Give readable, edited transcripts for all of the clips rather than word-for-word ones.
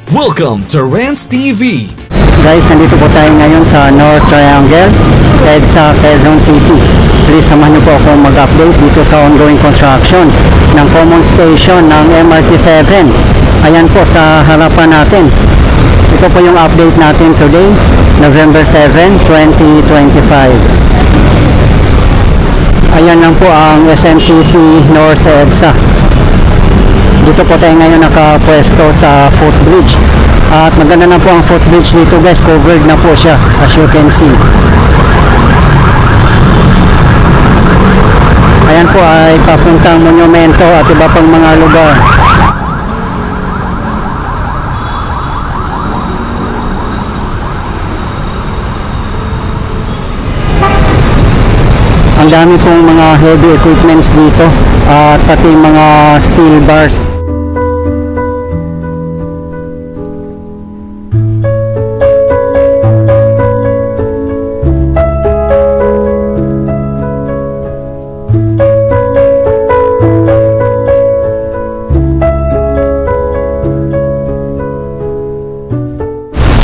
Welcome to Rants TV. Guys, nandito po tayo ngayon sa North Triangle, sa Quezon City. Please samahan niyo po ako mag-update dito sa ongoing construction ng common station ng MRT-7. Ayan po sa harapan natin. Ito po yung update natin today, November 7, 2025. Ayan lang po ang SM City North EDSA. Dito po tayo ngayon nakapwesto sa footbridge. At maganda na po ang footbridge dito guys, covered na po siya as you can see. Ayan po ay papuntang monumento at iba pang mga lugar. Ang dami pong mga heavy equipments dito at pati mga steel bars.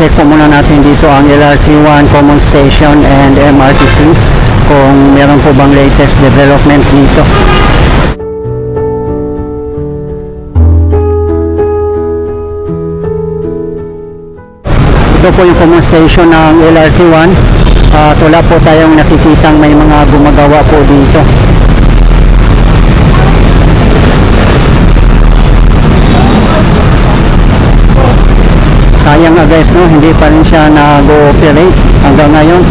Check po muna natin dito ang LRT1 Common Station and MRTC kung meron po bang latest development dito. Ito po yung Common Station ng LRT1 at wala po tayong nakikitang may mga gumagawa po dito. Sayang nga guys, no? Hindi pa rin siya nag-ooperate hanggang ngayon.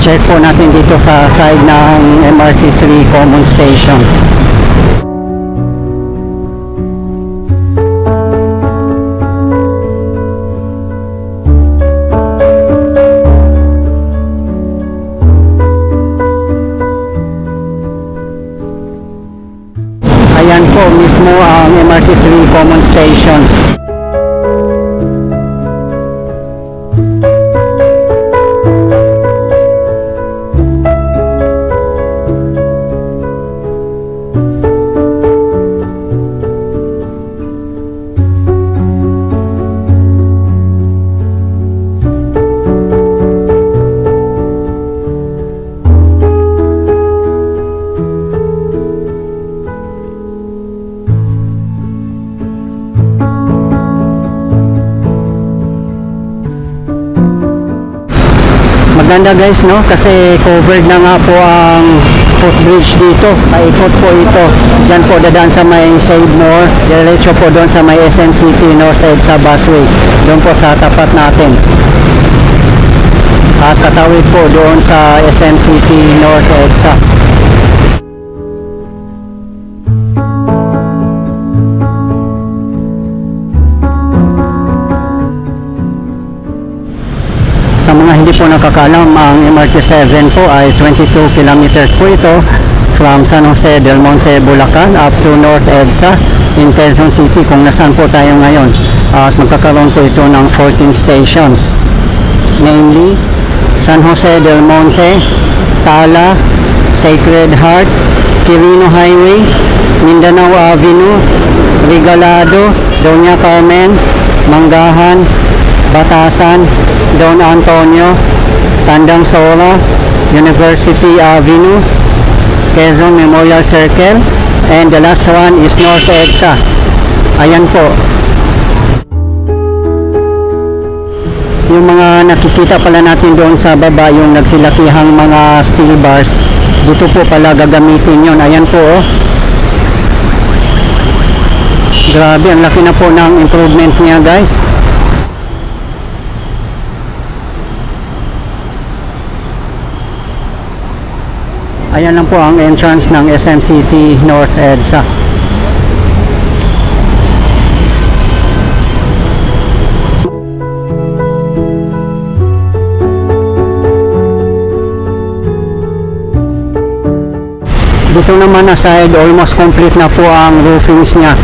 Check po natin dito sa side ng MRT3 Common Station. Ayan po mismo ang MRT3 Common Station. Maganda guys, no? Kasi covered na nga po ang footbridge dito. Paikot po ito. Diyan po dadaan sa may Save More. Diretso po doon sa may SM City North EDSA busway. Doon po sa tapat natin. At katawid po doon sa SM City North EDSA. Sa mga hindi po nakakalam, ang MRT-7 po ay 22 kilometers po ito from San Jose del Monte, Bulacan up to North EDSA in Quezon City kung nasaan po tayo ngayon. At magkakaroon po ito ng 14 stations, namely San Jose del Monte, Tala, Sacred Heart, Quirino Highway, Mindanao Avenue, Regalado, Doña Carmen, Manggahan, Batasan, Don Antonio, Tandang Sora, University Avenue, Quezon Memorial Circle, and the last one is North EDSA. Ayan po. Yung mga nakikita pala natin doon sa baba, yung nagsilakihang mga steel bars, dito po pala gagamitin yun. Ayan po, oh. Grabe, ang laki na po ng improvement niya guys. Ayan lang po ang entrance ng SM City North EDSA. Dito naman na side, almost complete na po ang roofings niya.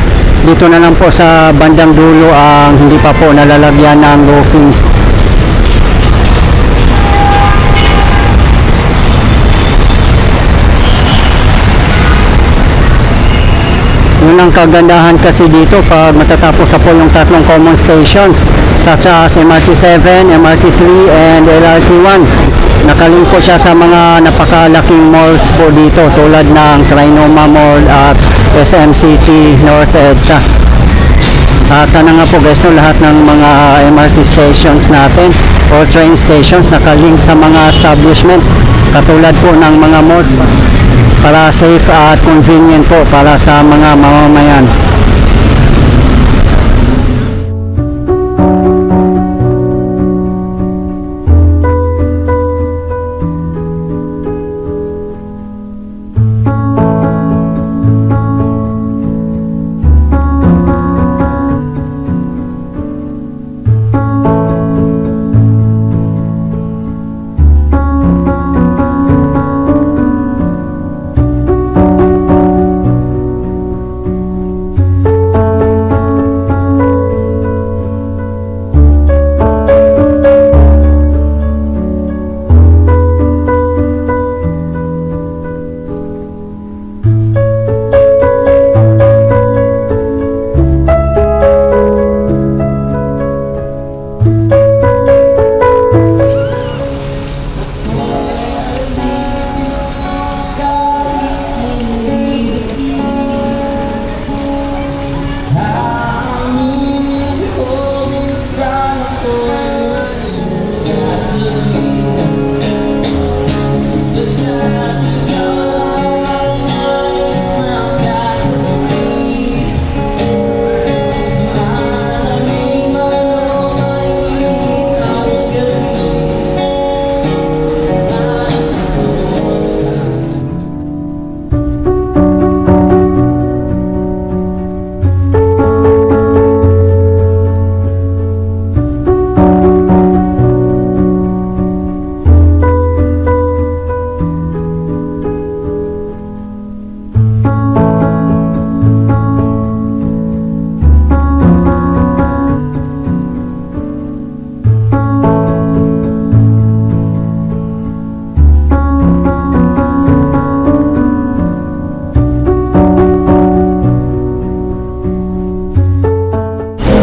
Dito na lang po sa bandang dulo ang hindi pa po nalalagyan ng roofings. Yun ang kagandahan kasi dito pag matatapos na po yung tatlong common stations such as MRT7, MRT3 and LRT1. Nakaling po siya sa mga napakalaking malls po dito tulad ng Trinoma Mall at SM City North EDSA. At sana nga po guys, no, lahat ng mga MRT stations natin o train stations nakalink sa mga establishments katulad po ng mga malls para safe at convenient po para sa mga mamamayan.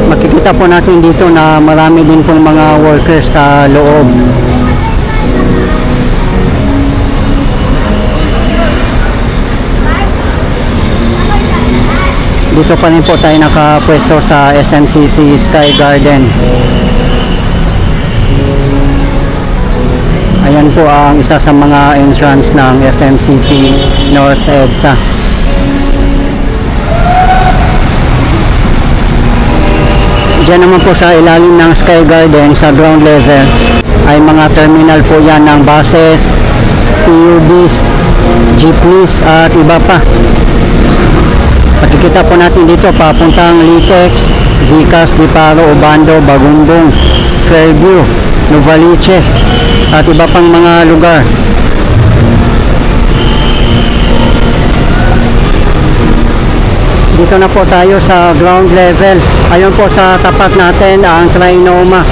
Makikita po natin dito na marami din pong mga workers sa loob. Dito pa rin po tayo nakapwesto sa SM City Sky Garden. Ayan po ang isa sa mga entrance ng SM City North EDSA. Diyan naman po sa ilalim ng Sky Garden sa ground level ay mga terminal po yan ng buses, PUBs, jeepneys at iba pa. Makikita po natin dito papuntang Litex, Vicas, Diparo, Obando, Bagumbong, Fairview, Novaliches at iba pang mga lugar. Dito na po tayo sa ground level. Ayun po sa tapat natin ang Trinoma.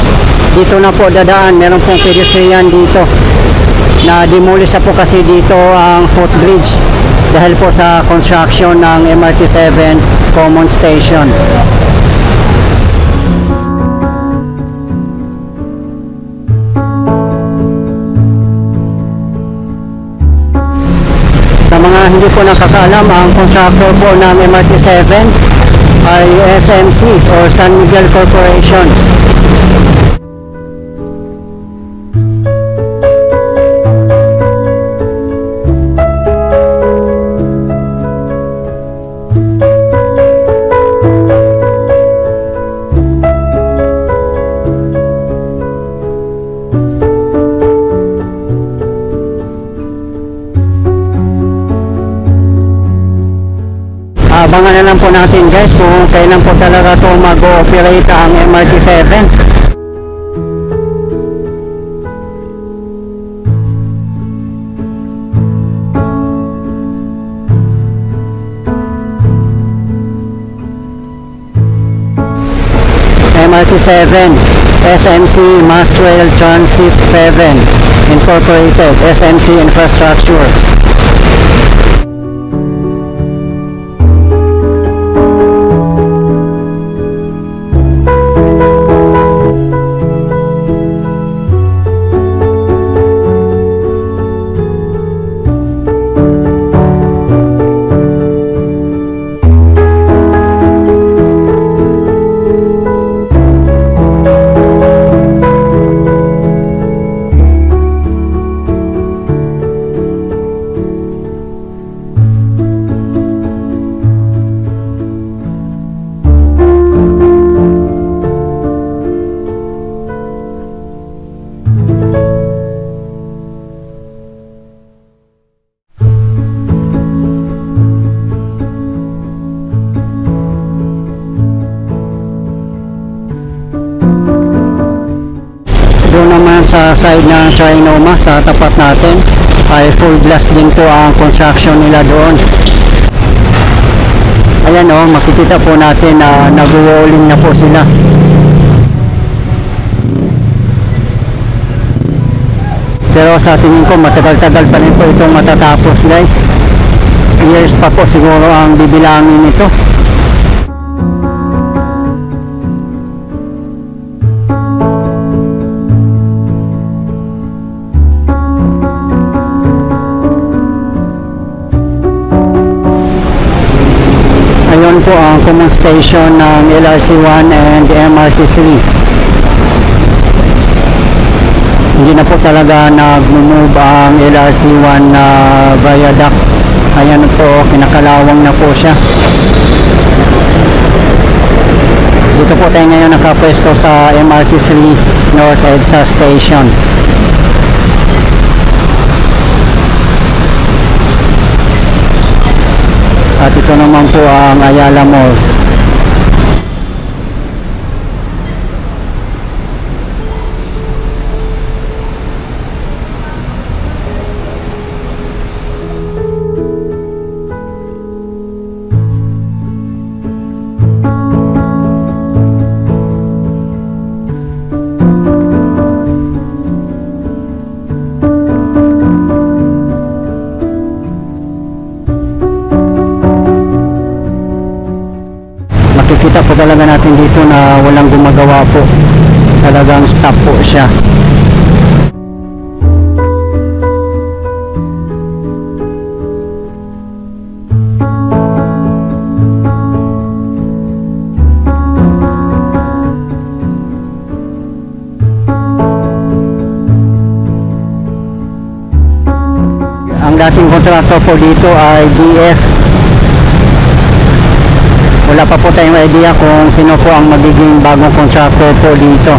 Dito na po dadaan. Meron pong pedestrian dito. Na-demolish na po kasi dito ang footbridge dahil po sa construction ng MRT7 Common Station. Sa mga hindi po nakakaalam, ang contractor po ng MRT7 ay SMC or San Miguel Corporation. Abangan na lang po natin guys kung kailan po talaga ito mag-ooperate ang MRT7. MRT-7, SMC Maxwell Transit 7 Incorporated, SMC Infrastructure. Doon naman sa side ng Trinoma, sa tapat natin, ay full glass din po ang construction nila doon. Ayan o, makikita po natin na nag-walling na po sila. Pero sa tingin ko matagal-tagal pa rin po itong matatapos, guys. Years pa po siguro ang bibilangin nito. Ayun po ang common station ng LRT1 and MRT3. Hindi na po talaga nag-move ang LRT1 na viaduct. Ayan po, kinakalawang na po siya. Dito po tayo ngayon nakapwesto sa MRT3 North EDSA Station. At ito naman po ang Ayala Malls. Makikita po talaga natin dito na walang gumagawa po. Talagang stop po siya. Ang dating kontraktor po dito ay DF. Wala pa po tayong idea kung sino po ang magiging bagong contractor po dito.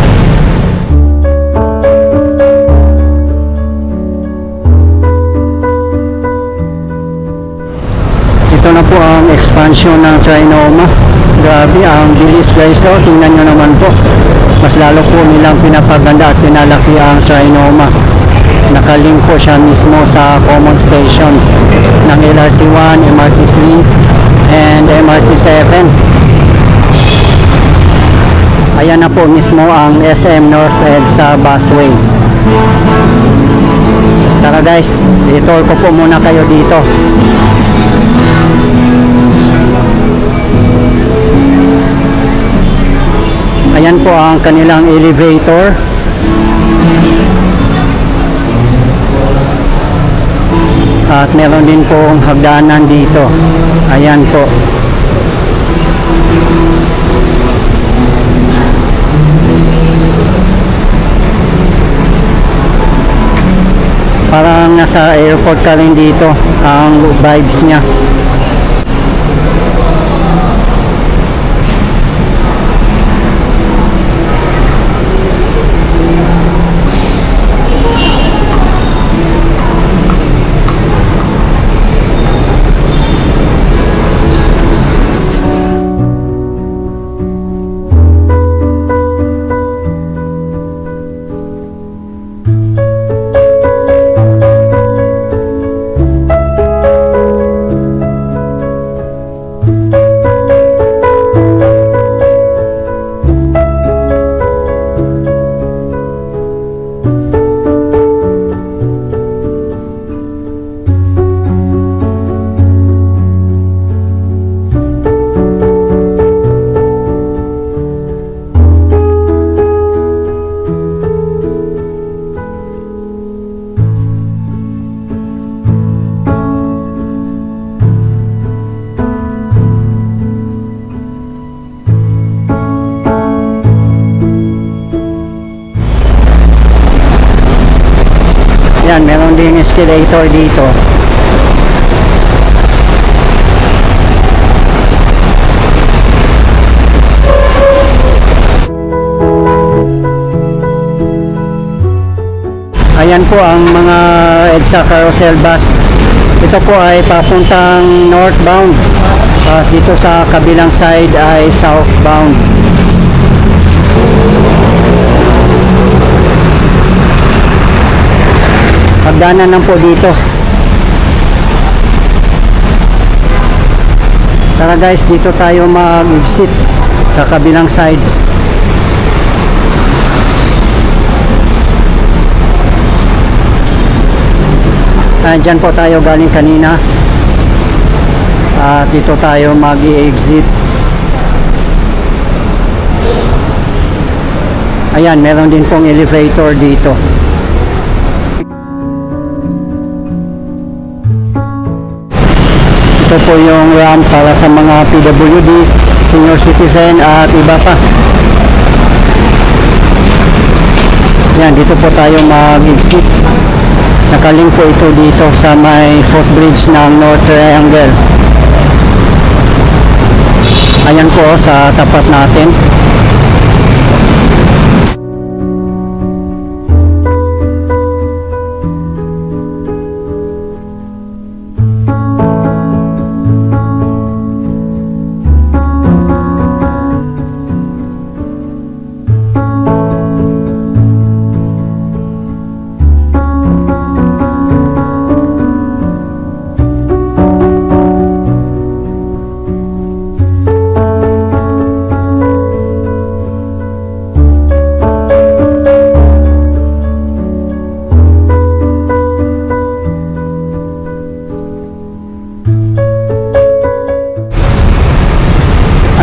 Ito na po ang expansion ng Trinoma. Grabe, ang bilis, guys. So, tingnan nyo naman po. Mas lalo po nilang pinapaganda at pinalaki ang Trinoma. Nakalink po siya mismo sa common stations ng LRT1, MRT3 and MRT7. Ayan na po mismo ang SM North EDSA busway. Tara guys, i-tour ko po muna kayo dito. Ayan po ang kanilang elevator. At meron din pong hagdanan dito. Ayan po. Parang nasa airport ka rin dito ang vibes niya. escalator dito. Ayan po ang mga EDSA carousel bus. Ito po ay papuntang northbound. Dito sa kabilang side ay southbound. Pagdanan lang po dito. Tara guys, dito tayo mag-exit sa kabilang side. Dyan po tayo galing kanina. Dito tayo mag-i-exit. Ayan, meron din pong elevator dito. Ito po yung ramp para sa mga PWDs, senior citizen at iba pa. Ayan, dito po tayo mag-exit. Nakaling po ito dito sa may footbridge ng North Triangle. Ayan po sa tapat natin.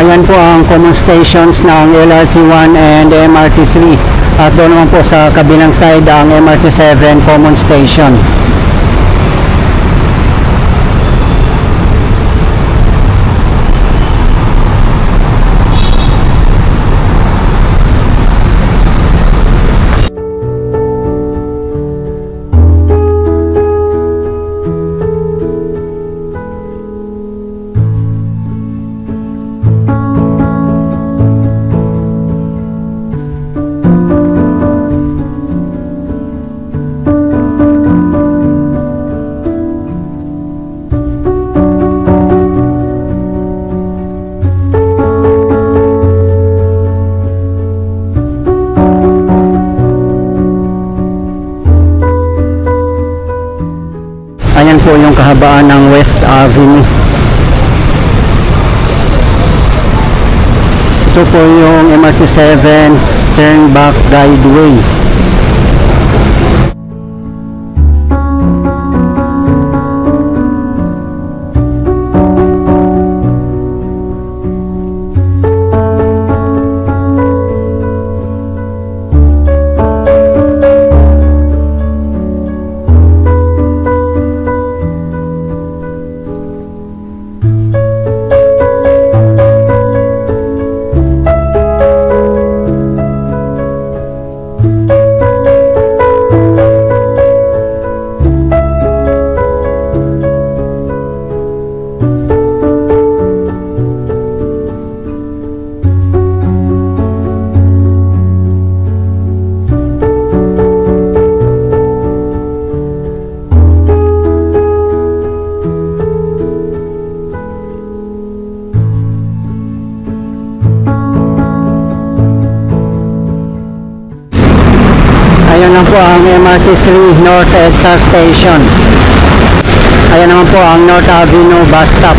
Ayan po ang common stations ng LRT1 and MRT3. At doon naman po sa kabilang side ang MRT7 common station. Ayan po yung kahabaan ng West Avenue. Ito po yung MRT7 Turnback Guideway. Ayan lang po ang MRT3 North EDSA Station. Ayan naman po ang North Avenue Bus Stop.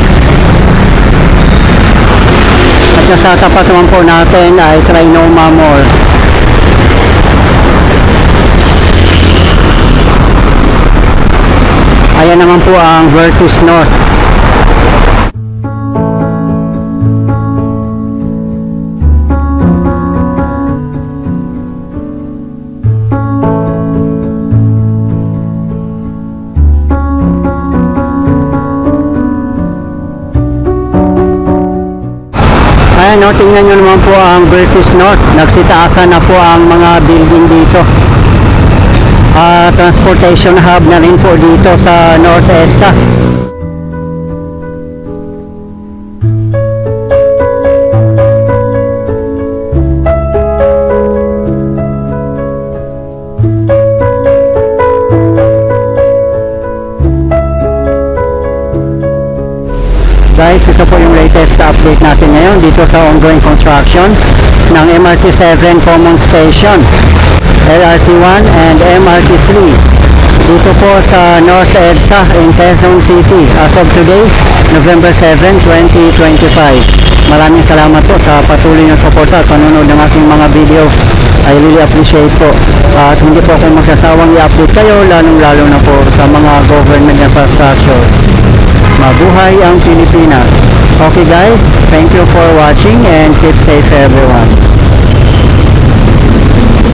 At sa tapat naman po natin ay Trinoma Mall. Ayan naman po ang Vertis North. Ayan, no, tingnan nyo naman po ang Vertis North. Nagsitaasan na po ang mga building dito. transportation hub na rin po dito sa North EDSA. Guys, ito po yung latest update natin ngayon dito sa ongoing construction ng MRT-7 Common Station, LRT-1 and MRT-3 dito po sa North EDSA in Quezon City as of today, November 7, 2025. Maraming salamat po sa patuloy na suporta at panonood ng aking mga videos. I really appreciate po. At hindi po ako magsasawang i-update kayo, lalong-lalo na po sa mga government infrastructures. Mabuhay ang Pilipinas. Okay guys, thank you for watching and keep safe everyone.